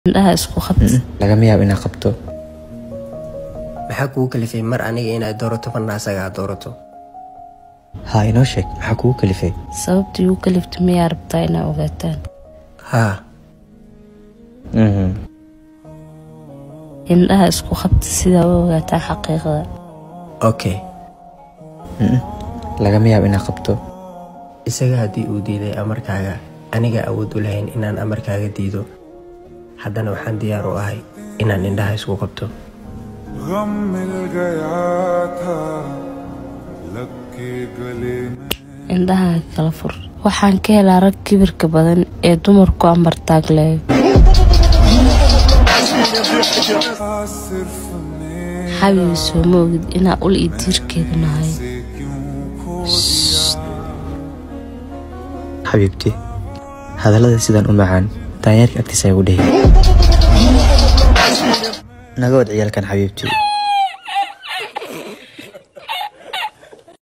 indhaha isku qabta lagama yaabo inaad qabto. maxaa kugu kalifay mar aniga inaad doorato marna asaga aad doorato? haa inoo sheeg maxaa kugu kalifay? sababtii ugu kaliftay miyaa rabtaa inaa ogaataan? haa indhaha isku qabta sidaa u ogaataan xaqiiqada. okay lagama yaabo inaad qabto. isaga haddii uu diiday amarkaaga aniga awood u lahayn inaan amarkaaga diido, haddana waxaan diyaar u ahay inaan indhaha isku qabto. indhaha kala fur. waxaan ka helaa rag kibirka badan ee dumarku amar taagleeyo. xabiib soo ma ogid inaa ul iyo diirkeeda nahay. xabiibti hadallada sidaan u macaan daanyeerka agtiisa ay u dhehi. naga wad ciyaalkan xabiibti.